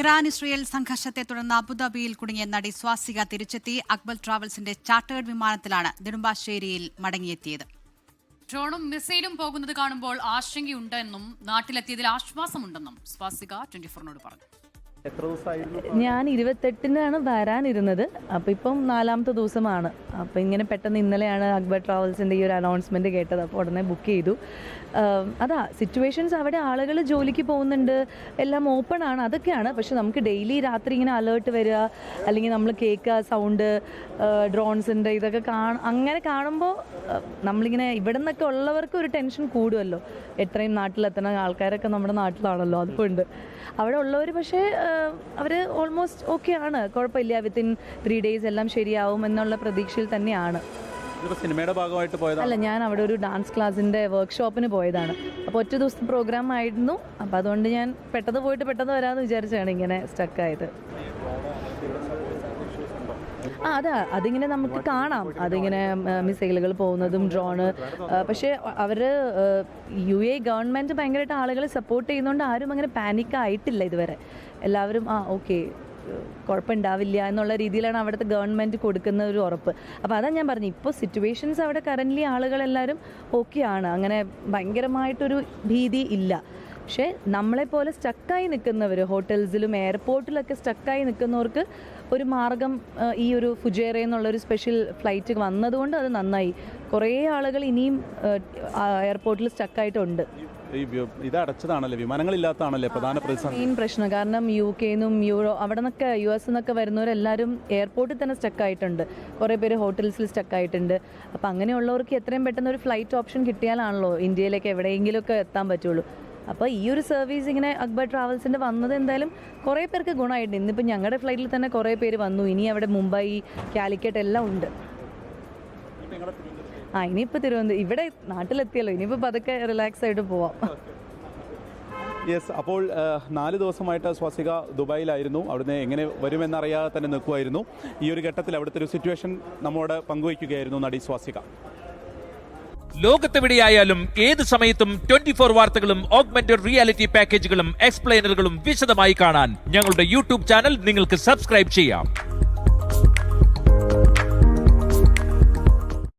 ഇറാൻ-ഇസ്രയേൽ സംഘർഷത്തെ തുടർന്ന് അബുദാബിയിൽ കുടുങ്ങിയ നടി സ്വാസിക തിരിച്ചെത്തി. അക്ബർ ട്രാവൽസിന്റെ ചാർട്ടേഡ് വിമാനത്തിലാണ് നെടുമ്പാശ്ശേരിയിൽ മടങ്ങിയെത്തിയത്. ഡ്രോണും മിസൈലും പോകുന്നത് കാണുമ്പോൾ ആശങ്കയുണ്ടെന്നും നാട്ടിലെത്തിയതിൽ ആശ്വാസമുണ്ടെന്നും സ്വാസിക 24നോട് പറഞ്ഞു. ഞാൻ 28-നാണ് വരാനിരുന്നത്. അപ്പോൾ ഇപ്പം 4ാമത്തെ ദിവസമാണ്. അപ്പോൾ ഇങ്ങനെ പെട്ടെന്ന് ഇന്നലെയാണ് അക്ബർ ട്രാവൽസിൻ്റെ ഈ ഒരു അനൗൺസ്മെൻറ്റ് കേട്ടത്. അപ്പോൾ ഉടനെ ബുക്ക് ചെയ്തു. അതാ സിറ്റുവേഷൻസ്, അവിടെ ആളുകൾ ജോലിക്ക് പോകുന്നുണ്ട്, എല്ലാം ഓപ്പൺ ആണ്, അതൊക്കെയാണ്. പക്ഷെ നമുക്ക് ഡെയിലി രാത്രി ഇങ്ങനെ അലേർട്ട് വരിക, അല്ലെങ്കിൽ നമ്മൾ കേൾക്കുക സൗണ്ട്, ഡ്രോൺസിൻ്റെ ഇതൊക്കെ അങ്ങനെ കാണുമ്പോൾ നമ്മളിങ്ങനെ ഇവിടെ നിന്നൊക്കെ ഉള്ളവർക്ക് ഒരു ടെൻഷൻ കൂടുമല്ലോ. എത്രയും നാട്ടിലെത്തണ ആൾക്കാരൊക്കെ നമ്മുടെ നാട്ടിലാണല്ലോ, അതുകൊണ്ട് അവിടെ ഉള്ളവർ പക്ഷേ അവർ ഓൾമോസ്റ്റ് ഓക്കെ ആണ്, കുഴപ്പമില്ല, വിത്തിൻ 3 days എല്ലാം ശരിയാവും എന്നുള്ള പ്രതീക്ഷയിൽ തന്നെയാണ്. സിനിമയുടെ ഭാഗമായിട്ട് പോയതാണ്? അല്ല, ഞാൻ അവിടെ ഒരു ഡാൻസ് ക്ലാസ്സിൻ്റെ വർക്ക്ഷോപ്പിന് പോയതാണ്. അപ്പോൾ ഒറ്റ ദിവസത്തെ പ്രോഗ്രാം ആയിരുന്നു. അപ്പോൾ അതുകൊണ്ട് ഞാൻ പെട്ടെന്ന് പോയിട്ട് പെട്ടെന്ന് വരാമെന്ന് വിചാരിച്ചാണ് ഇങ്ങനെ സ്റ്റക്കായത്. അതിങ്ങനെ നമുക്ക് കാണാം, അതിങ്ങനെ മിസൈലുകൾ പോകുന്നതും ഡ്രോണ്. പക്ഷേ അവർ UAE ഗവൺമെൻറ് ഭയങ്കരമായിട്ട് ആളുകളെ സപ്പോർട്ട് ചെയ്യുന്നതുകൊണ്ട് ആരും അങ്ങനെ പാനിക്കായിട്ടില്ല ഇതുവരെ. എല്ലാവരും ഓക്കെ, കുഴപ്പമുണ്ടാവില്ല എന്നുള്ള രീതിയിലാണ് അവിടുത്തെ ഗവൺമെൻറ് കൊടുക്കുന്ന ഒരു ഉറപ്പ്. അപ്പോൾ അതാ ഞാൻ പറഞ്ഞു, ഇപ്പോൾ സിറ്റുവേഷൻസ് അവിടെ കറൻ്റ്ലി ആളുകളെല്ലാവരും ഓക്കെയാണ്, അങ്ങനെ ഭയങ്കരമായിട്ടൊരു ഭീതി ഇല്ല. പക്ഷേ നമ്മളെപ്പോലെ സ്റ്റക്കായി നിൽക്കുന്നവർ, ഹോട്ടൽസിലും എയർപോർട്ടിലൊക്കെ സ്റ്റക്കായി നിൽക്കുന്നവർക്ക് ഒരു മാർഗം ഈ ഒരു ഫുജേറ എന്നുള്ളൊരു സ്പെഷ്യൽ ഫ്ലൈറ്റ് വന്നതുകൊണ്ട് അത് നന്നായി. കുറേ ആളുകൾ ഇനിയും എയർപോർട്ടിൽ സ്റ്റക്കായിട്ടുണ്ട്. ഇത് അടച്ചതാണല്ലേ, വിമാനങ്ങളില്ലാത്തതാണല്ലേ പ്രധാന മെയിൻ പ്രശ്നം. കാരണം UK നിന്നും അവിടെ നിന്നൊക്കെ US നിന്നൊക്കെ വരുന്നവരെല്ലാവരും എയർപോർട്ടിൽ തന്നെ സ്റ്റക്കായിട്ടുണ്ട്. കുറേ പേര് ഹോട്ടൽസിൽ സ്റ്റക്കായിട്ടുണ്ട്. അപ്പോൾ അങ്ങനെയുള്ളവർക്ക് എത്രയും പെട്ടെന്ന് ഒരു ഫ്ലൈറ്റ് ഓപ്ഷൻ കിട്ടിയാലാണല്ലോ ഇന്ത്യയിലേക്ക് എവിടെയെങ്കിലുമൊക്കെ എത്താൻ പറ്റുള്ളൂ. അപ്പോൾ ഈ ഒരു സർവീസ് ഇങ്ങനെ അക്ബർ ട്രാവൽസിൻ്റെ വന്നത് എന്തായാലും കുറേ പേർക്ക് ഗുണമായിട്ടുണ്ട്. ഇന്നിപ്പോൾ ഞങ്ങളുടെ ഫ്ലൈറ്റിൽ തന്നെ കുറേ പേര് വന്നു. ഇനി അവിടെ മുംബൈ, കാലിക്കറ്റ് എല്ലാം ഉണ്ട്. ഇനിയിപ്പോൾ തിരുവനന്തപുരം, ഇവിടെ നാട്ടിലെത്തിയല്ലോ, ഇനിയിപ്പോൾ പതുക്കെ റിലാക്സ് ആയിട്ട് പോവാം. യെസ്, അപ്പോൾ 4 ദിവസമായിട്ട് സ്വാസിക ദുബായിലായിരുന്നു. അവിടുന്ന് എങ്ങനെ വരുമെന്നറിയാതെ തന്നെ നിൽക്കുമായിരുന്നു. ഈ ഒരു ഘട്ടത്തിൽ അവിടുത്തെ ഒരു സിറ്റുവേഷൻ നമ്മോട് പങ്കുവയ്ക്കുകയായിരുന്നു നടി സ്വാസിക. ലോകത്തെവിടെയായാലും ഏത് സമയത്തും 24 വാർത്തകളും ഓഗ്മെന്റഡ് റിയാലിറ്റി പാക്കേജുകളും എക്സ്പ്ലെയിനറുകളും വിശദമായി കാണാൻ ഞങ്ങളുടെ YouTube ചാനൽ നിങ്ങൾക്ക് സബ്സ്ക്രൈബ് ചെയ്യാം.